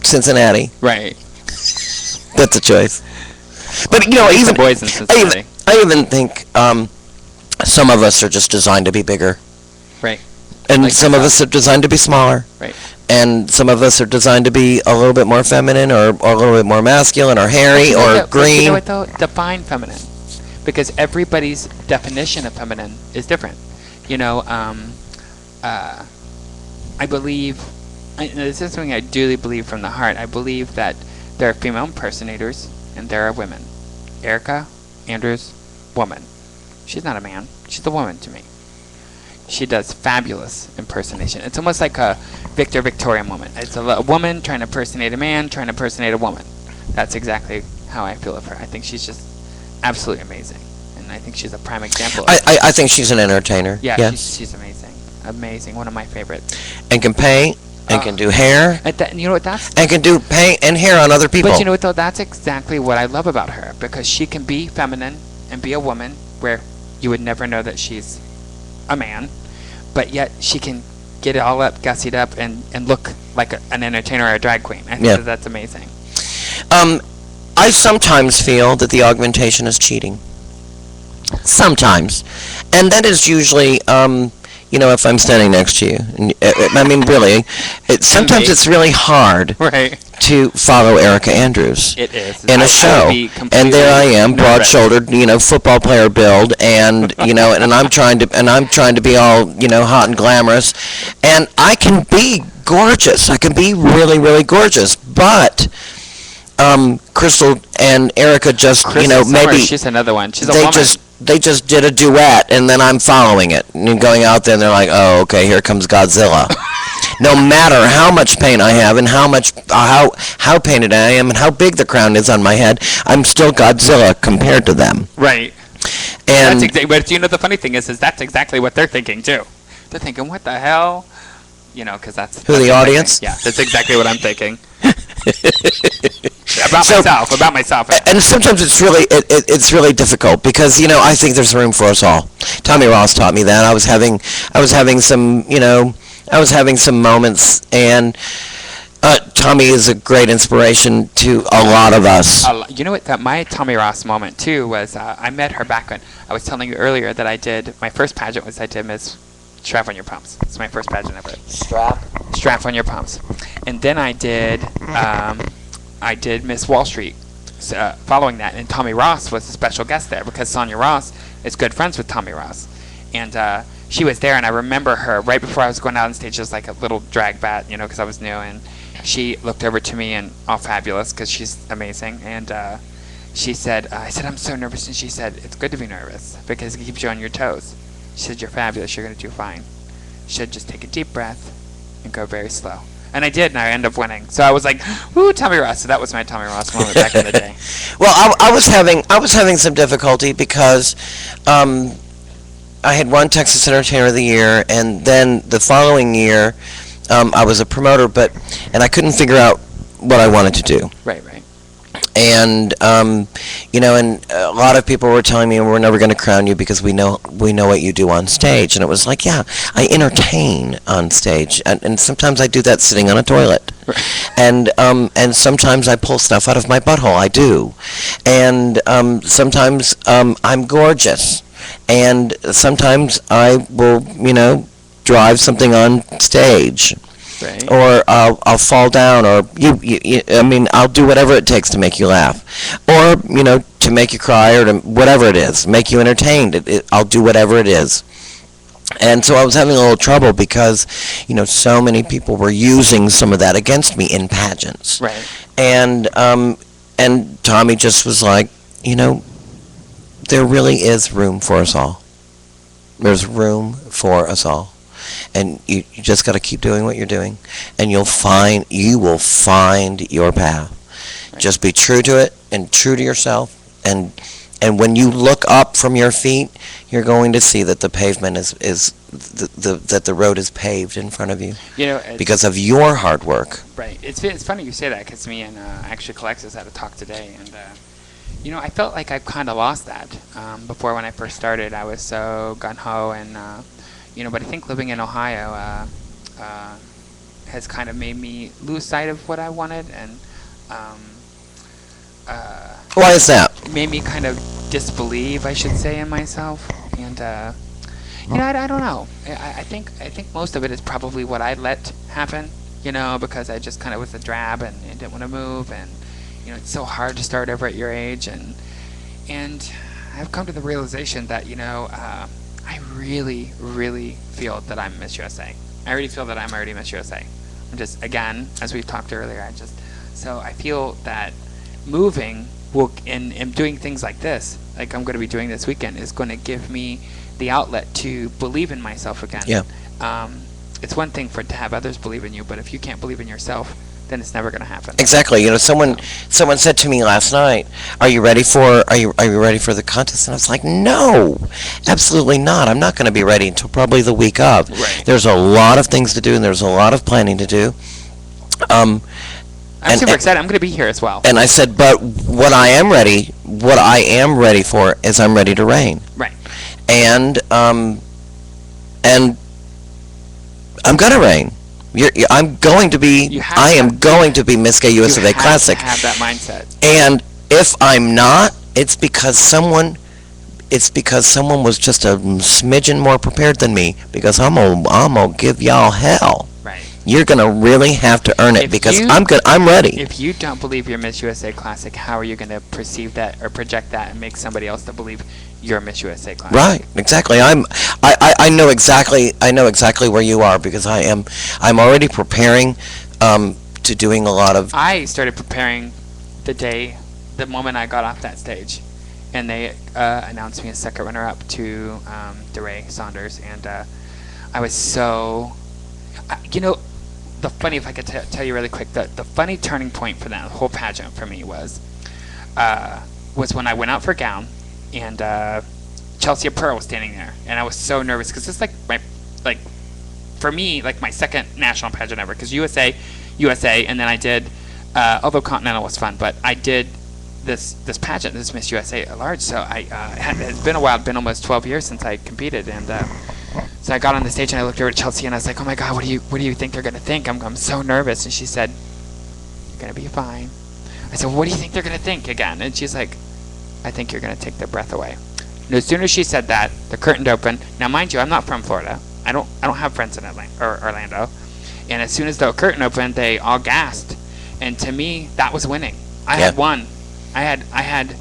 Cincinnati. Right. That's a choice. But even boys in Cincinnati. I even think some of us are just designed to be bigger, Right. and Like some of yourself. us are designed to be smaller, Right. and some of us are designed to be a little bit more feminine or a little bit more masculine or hairy or But you know green. what though? Define feminine, because everybody's definition of feminine is different. I believe, this is something I duly believe from the heart. I believe that there are female impersonators and there are women. Erica Andrews, woman. She's not a man. She's a woman to me. She does fabulous impersonation. It's almost like a Victorian woman. It's a woman trying to impersonate a man, trying to impersonate a woman. That's exactly how I feel of her. I think she's just absolutely amazing, and I think she's a prime example. I think she's an entertainer. Yeah, Yes. she's amazing. amazing. One of my favorites. And can paint, and can do hair, You know what? That's and can do paint and hair on other people. But you know what though? That's exactly what I love about her, because she can be feminine and be a woman where you would never know that she's a man, but yet she can get it all up, gussied up, and look like an entertainer or a drag queen. I think Yeah. that's amazing. I sometimes feel that the augmentation is cheating. Sometimes. And that is usually, if I'm standing next to you. And, I mean, really, sometimes it's really hard Right. to follow Erica Andrews It is. in I a show. would be And there I am, completely nervous. broad-shouldered, football player build, and, and I'm trying to be all, hot and glamorous. And I can be gorgeous. I can be really, really gorgeous. But Crystal and Erica just, Crystal Summers, maybe she's another one. She's a they woman. just did a duet, and then I'm following it and going out there, and they're like, oh, okay, here comes Godzilla. No matter how much paint I have and how painted I am and how big the crown is on my head, I'm still Godzilla compared to them. Right. And But the funny thing is that's exactly what they're thinking too. They're thinking, what the hell? Because that's Who, the audience? Yeah, that's exactly what I'm thinking. About myself. and sometimes it's really difficult because I think there's room for us all. Tommy Ross taught me that. I was having some moments, and Tommy is a great inspiration to a lot of us. You know what? That my Tommy Ross moment too was I met her back when I was telling you earlier that I did my first pageant was I did Miss Strap on Your Pumps. It's my first pageant ever. Strap on Your Pumps, and then I did Miss Wall Street. Following that, and Tommy Ross was a special guest there because Sonia Ross is good friends with Tommy Ross, and she was there. And I remember her right before I was going out on stage as like a little drag bat, because I was new, and she looked over to me and all fabulous because she's amazing, and she said, I said, I'm so nervous, and she said, it's good to be nervous because it keeps you on your toes. She said, you're fabulous, you're going to do fine. She said, just take a deep breath and go very slow. And I did, and I ended up winning. So I was like, "Woo, Tommy Ross!" So that was my Tommy Ross moment back in the day. Well, I was having some difficulty because I had won Texas Entertainer of the Year, and then the following year I was a promoter, and I couldn't figure out what I wanted to do. Right. And and a lot of people were telling me we're never going to crown you because we know what you do on stage, and it was like, yeah, I entertain on stage, and sometimes I do that sitting on a toilet, and sometimes I pull stuff out of my butthole. I do, and sometimes I'm gorgeous, and sometimes I will drive something on stage. Right. Or I'll fall down, or I'll do whatever it takes to make you laugh, or to make you cry, or to whatever it is, make you entertained. I'll do whatever it is. And so I was having a little trouble because so many people were using some of that against me in pageants. Right. And Tommy just was like, there really is room for us all. There's room for us all. And you just got to keep doing what you're doing, and you will find your path. Right. Just be true to it and true to yourself, and when you look up from your feet, you're going to see that the pavement that the road is paved in front of you. Because of your hard work. Right. It's funny you say that because me and actually Colexis had a talk today, and I felt like I've kind of lost that. Before, when I first started, I was so gung ho and. But I think living in Ohio has kind of made me lose sight of what I wanted, and why is that? Made me kind of disbelieve, I should say, in myself, and I don't know. I think most of it is probably what I let happen, because I just kind of was a drab and didn't want to move, and it's so hard to start over at your age, and I've come to the realization that I really, really feel that I'm Miss USA. I already feel that I'm already Miss USA. I'm just, again, as we talked earlier, so I feel that moving and doing things like this, like I'm going to be doing this weekend, is going to give me the outlet to believe in myself again. Yeah. It's one thing to have others believe in you, but if you can't believe in yourself, then it's never going to happen. Exactly. Someone said to me last night, "Are you ready for the contest?" And I was like, "No, absolutely not. I'm not going to be ready until probably the week of. Right. There's a lot of things to do, and there's a lot of planning to do." I'm super excited. I'm going to be here as well. And I said, "But what I am ready for is I'm ready to reign." Right. And I'm going to reign. I'm going to be. I am going to be Miss Gay Usa Classic. You have to have that mindset. And if I'm not, it's because someone was just a smidgen more prepared than me. Because I'm gonna give y'all hell. Right. You're gonna really have to earn it because I'm ready. If you don't believe you're Miss USA Classic, how are you going to perceive that or project that and make somebody else to believe you're Miss USA Classic? Right, exactly. I know exactly where you are because I'm already preparing to doing a lot of. I started preparing the moment I got off that stage, and they announced me as second runner-up to DeRay Saunders, and I was so, the funny, if I could tell you really quick, the funny turning point for that whole pageant for me was when I went out for gown, and Chelsea Pearl was standing there, and I was so nervous because it's for me, my second national pageant ever, because USA, and then I did, although Continental was fun, but I did this pageant, this Miss USA at large, so it's been a while, it's been almost 12 years since I competed, and so I got on the stage and I looked over at Chelsea and I was like, "Oh my God, what do you think they're gonna think? I'm so nervous." And she said, "You're gonna be fine." I said, "What do you think they're gonna think again?" And she's like, "I think you're gonna take their breath away." And as soon as she said that, the curtain opened. Now, mind you, I'm not from Florida. I don't have friends in Atlanta or Orlando. And as soon as the curtain opened, they all gasped. And to me, that was winning. I had won. I had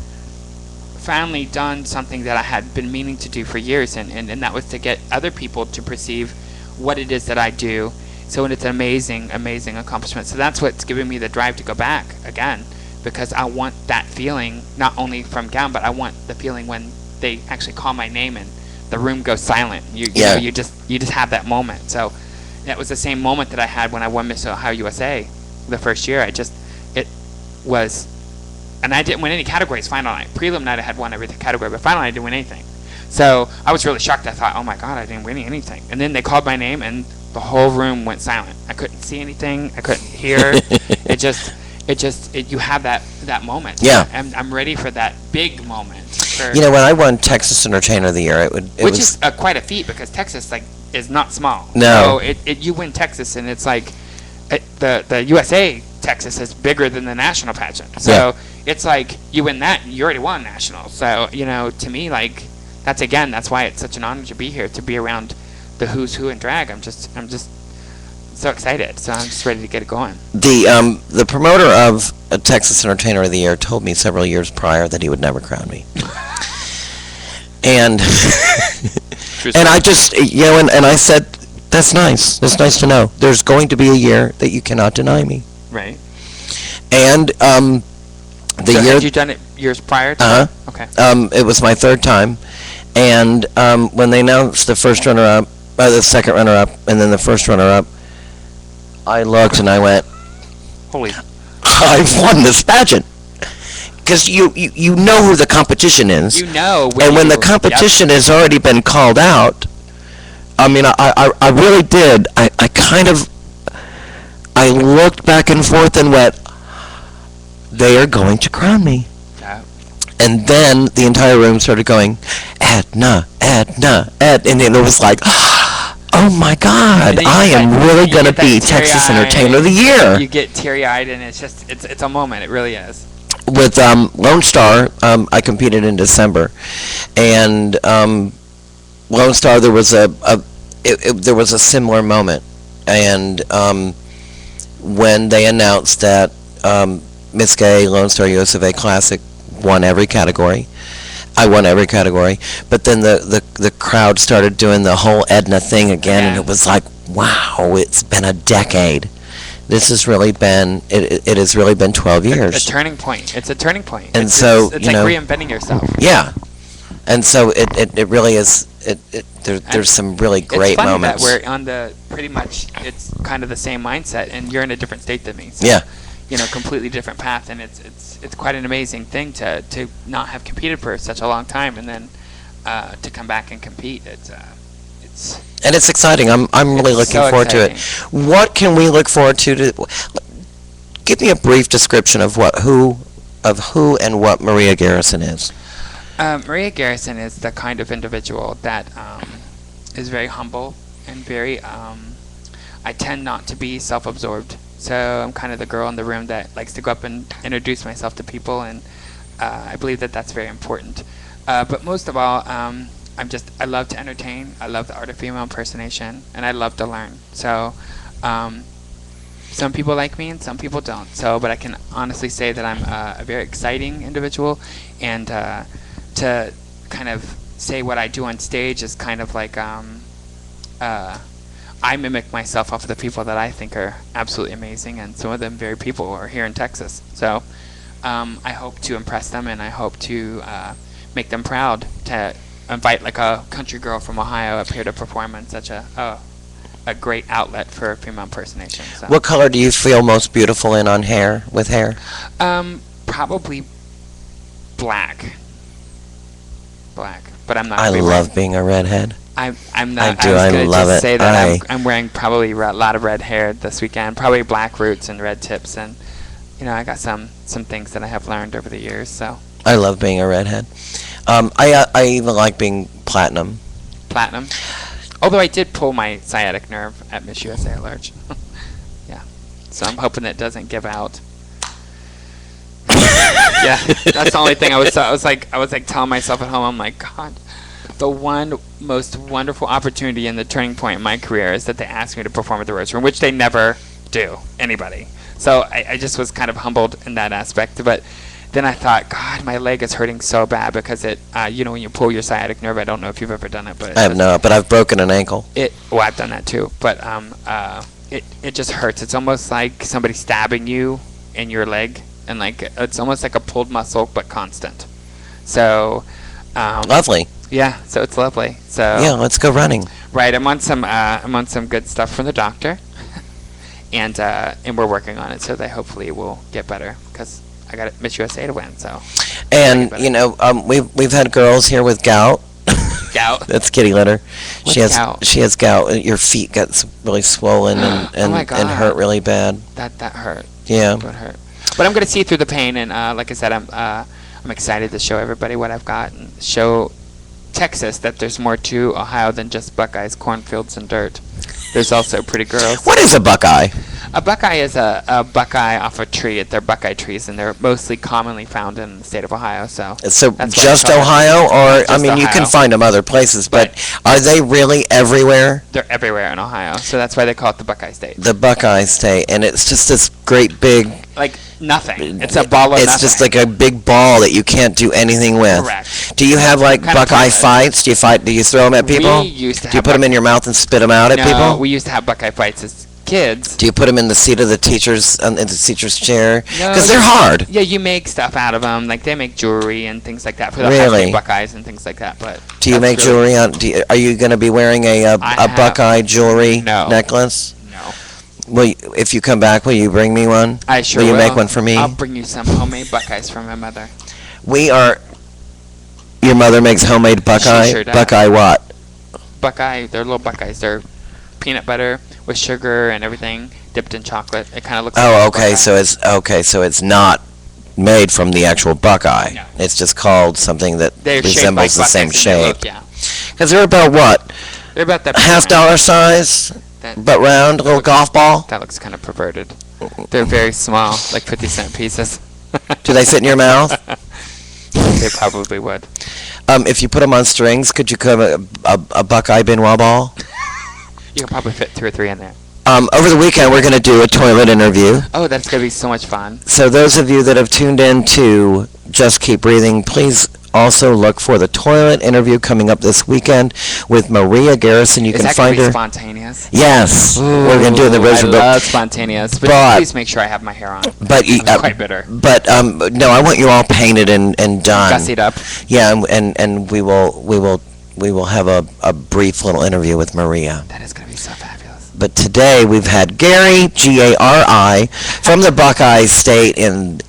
finally done something that I had been meaning to do for years, and that was to get other people to perceive what it is that I do. So it's an amazing accomplishment. So that's what's giving me the drive to go back again, because I want that feeling not only from gown, but I want the feeling when they actually call my name and the room goes silent. You just have that moment. So that was the same moment that I had when I won Miss Ohio USA the first year. And I didn't win any categories final night. Prelim night I had won every category, but final night I didn't win anything. So I was really shocked. I thought, "Oh my God, I didn't win anything." And then they called my name and the whole room went silent. I couldn't see anything. I couldn't hear. You have that moment. Yeah. I'm ready for that big moment. When I won Texas Entertainer of the Year, which is quite a feat because Texas is not small. No. So you win Texas and it's like the USA Texas is bigger than the national pageant. So it's like you win that, you already won national. So to me, that's why it's such an honor to be here, to be around the who's who in drag. I'm just so excited. So I'm just ready to get it going. The promoter of Texas Entertainer of the Year told me several years prior that he would never crown me. And and I just and I said, "That's nice. That's nice to know. There's going to be a year that you cannot deny me." Right. And had you done it years prior to that? Okay. It was my third time, and when they announced the first runner-up, the second runner-up, and then the first runner-up, I looked and I went, "Holy! I've won this pageant." Because you know who the competition is. And when the competition has already been called out, I mean, I really did. I looked back and forth and went, "They are going to crown me." Yeah. And then the entire room started going, Edna, and it was like, "Oh my God, I am really going to be Texas Entertainer of the Year." You get teary-eyed, and it's a moment. It really is. With Lone Star, I competed in December, and Lone Star, there was a similar moment, and when they announced that Miss Gay Lone Star USA Classic won every category. I won every category, but then the crowd started doing the whole Edna thing again, and it was like, wow, it's been a decade. This has really been, it has really been 12 years. A turning point. It's a turning point. And it's so, like reinventing yourself. Yeah. And so it really is, there's some really great it's funny moments. that we're on the pretty much it's kind of the same mindset, and you're in a different state than me. So, Yeah. Completely different path, and it's quite an amazing thing to not have competed for such a long time, and then to come back and compete. And it's exciting. I'm really It's looking so forward to it. exciting. What can we look forward to? Give me a brief description of who and what Maria Garrison is. Maria Garrison is the kind of individual that is very humble and very. I tend not to be self-absorbed, so I'm kind of the girl in the room that likes to go up and introduce myself to people, and I believe that that's very important. But most of all, I love to entertain. I love the art of female impersonation, and I love to learn. So, some people like me and some people don't. So, but I can honestly say that I'm a very exciting individual, and to kind of say what I do on stage is kind of like I mimic myself off of the people that I think are absolutely amazing, and some of them very people are here in Texas. So, I hope to impress them, and I hope to make them proud to invite like a country girl from Ohio up here to perform in such a great outlet for female impersonation. So. What color do you feel most beautiful in on hair, with hair? Probably black. Black, but I'm not. I gonna be love wearing- being a redhead. I'm not. I do, was I gonna love just it. say that I'm wearing probably a lot of red hair this weekend. Probably black roots and red tips, and I got some things that I have learned over the years. So I love being a redhead. I even like being platinum. platinum. Although I did pull my sciatic nerve at Miss USA at large. Yeah, so I'm hoping that doesn't give out. Yeah, that's the only thing I was like telling myself at home. I'm like, God, the one most wonderful opportunity and the turning point in my career is that they asked me to perform at the Rose Room, which they never do, anybody. So I just was kind of humbled in that aspect. But then I thought, God, my leg is hurting so bad because it, when you pull your sciatic nerve, I don't know if you've ever done it, but I have not, but I've broken an ankle. well, I've done that too. But it just hurts. It's almost like somebody stabbing you in your leg, and like it's almost like a pulled muscle, but constant. So. Lovely. Yeah, so it's lovely. So Yeah, let's go running. right, I'm on some good stuff from the doctor, and we're working on it, so that hopefully it will get better because I got Miss USA to win. So And better. we've had girls here with gout. gout. That's kitty litter. What's gout? She has gout. Your feet get really swollen and Oh my God. hurt really bad. That hurt. Yeah. That would hurt. But I'm gonna see through the pain, and like I said, I'm excited to show everybody what I've got and show Texas that there's more to Ohio than just Buckeyes, cornfields, and dirt. There's also pretty girls. What is a buckeye? A buckeye is a buckeye off a tree. They're buckeye trees, and they're mostly commonly found in the state of Ohio. So So that's what just I call it. Ohio, or Just you can Ohio. find them other places, but are they really everywhere? They're everywhere in Ohio, so that's why they call it the Buckeye State. The Buckeye State, and it's just this great big. Like nothing. It's a ball of It's nothing. just like a big ball that you can't do anything with. Correct. Do you have like Kind of Buckeye pointless. fights? Do you fight? Do you throw them at people? We used to Do you have put them in your mouth and spit them out at no, people? we used to have Buckeye fights as kids. Do you put them in the seat of the teacher's in the teacher's chair? No, Because they're hard. Yeah, you make stuff out of them. Like they make jewelry and things like that for the Really? high school Buckeyes and things like that. But Do you that's make really- jewelry on? Are you going to be wearing a I have- Buckeye jewelry No. necklace? No. If you come back, will you bring me one? I sure Will you will. make one for me? I'll bring you some homemade Buckeyes from my mother. We are. Your mother makes homemade Buckeye. sure does. Buckeye what? Buckeye, they're little Buckeyes. They're peanut butter with sugar and everything dipped in chocolate. It kind of looks. Oh, like a okay. Buckeye. So it's not made from the actual Buckeye. No. It's just called something that They're shaped like resembles the same Buckeyes in their shape. look, yeah, Because they're about what? they're about that. Half dollar size, That, but round, a little golf ball. that looks kind of perverted. They're very small, like 50-cent pieces. Do they sit in your mouth? They probably would. If you put them on strings, could you come a Buckeye Benoit ball? You could probably fit 2 or 3 in there. Over the weekend, we're going to do a toilet interview. Oh, that's gonna be so much fun. So those of you that have tuned in to Just Keep Breathing, please also look for the toilet interview coming up this weekend with Maria Garrison. You Is can that gonna find be her. spontaneous? Yes, we're going to do it in the Ooh, Roosevelt. I love spontaneous, but, But- please make sure I have my hair on. But I'm quite bitter. But no, I want you all painted and done. Gussied up. Yeah, and we will we will have a brief little interview with Maria. That is going to be so fabulous. But today we've had Gary, Gari, from the Buckeye State in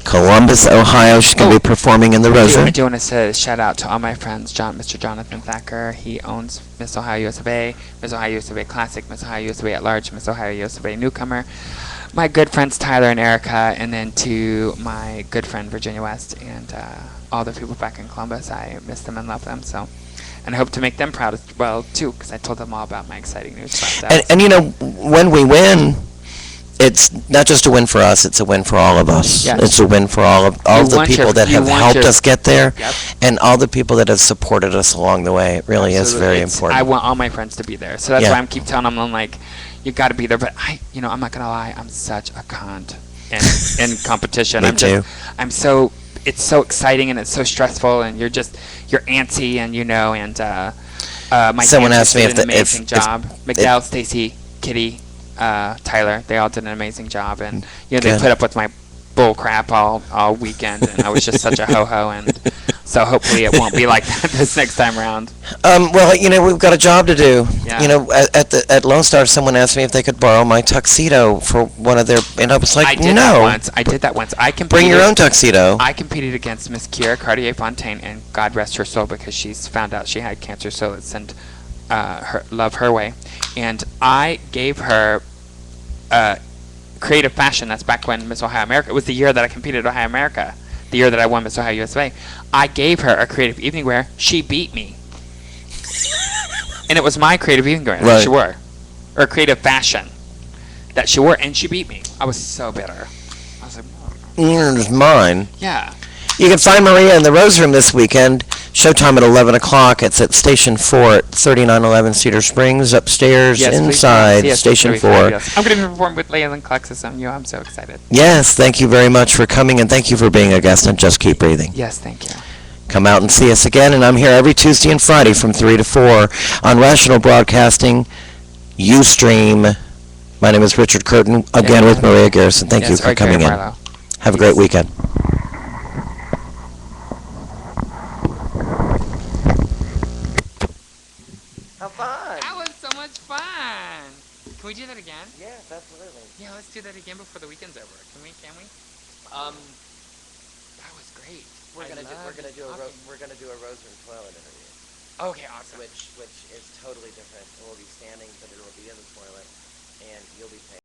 Columbus, Ohio. She's going to be performing in the Rosary. I do want to say shout out to all my friends. Mr. Jonathan Thacker, he owns Miss Ohio US of A, Miss Ohio US of A Classic, Miss Ohio US of A at Large, Miss Ohio US of A Newcomer. My good friends Tyler and Erica, and then to my good friend Virginia West and all the people back in Columbus. I miss them and love them. So, and I hope to make them proud as well too, because I told them all about my exciting news about that. And you know, when we win, it's not just a win for us, it's a win for all of us. Yes. It's a win for all the people that have helped us get there, Yep. and all the people that have supported us along the way. It really is very important. I want all my friends to be there, so that's Yeah. why I'm keep telling them, I'm like, you got to be there. But I'm not gonna lie, I'm such a cunt in competition. Me too. It's so exciting and it's so stressful, and you're antsy, and my Someone dancers asked me did if an the- if- amazing job. McDowell, Stacy, Kitty, Tyler, they all did an amazing job, and they Good. put up with my bull crap all weekend, and I was just such a ho-ho, and so hopefully it won't be like that this next time around. Well, we've got a job to do. Yeah. At Lone Star, someone asked me if they could borrow my tuxedo for one of their, and I was like, I did that once. I competed. Bring your own tuxedo. I competed against Miss Kiera Cartier-Fontaine, and God rest her soul, because she's found out she had cancer, so let's send love her way. And I gave her creative fashion. That's back when Miss Ohio America, it was the year that I competed at Ohio America, the year that I won Miss Ohio USA. I gave her a creative evening wear. She beat me. And it was my creative evening wear that she wore, or creative fashion that she wore, and she beat me. I was so bitter. I was like, It's mine. yeah. You can find Maria in the Rose Room this weekend. Showtime at 11 o'clock. It's at Station 4 at 3911 Cedar Springs, upstairs, Yes, please come inside see us. It's Station gonna be 4. fabulous. I'm going to perform with Leyland Klexus on you. I'm so excited. Yes, thank you very much for coming, and thank you for being a guest on Just Keep Breathing. Yes, thank you. Come out and see us again, and I'm here every Tuesday and Friday from 3 to 4 on Rational Broadcasting, Ustream. My name is Richard Curtin, again with Maria Garrison. Thank you for coming in. Have a great weekend. How fun! That was so much fun. Can we do that again? Yes, absolutely. Yeah, let's do that again before the weekend's over. Can we? That was great. We're gonna do a Rose Room toilet interview, Okay, awesome. which is totally different. We'll be standing, but it will be in the toilet, and you'll be paying.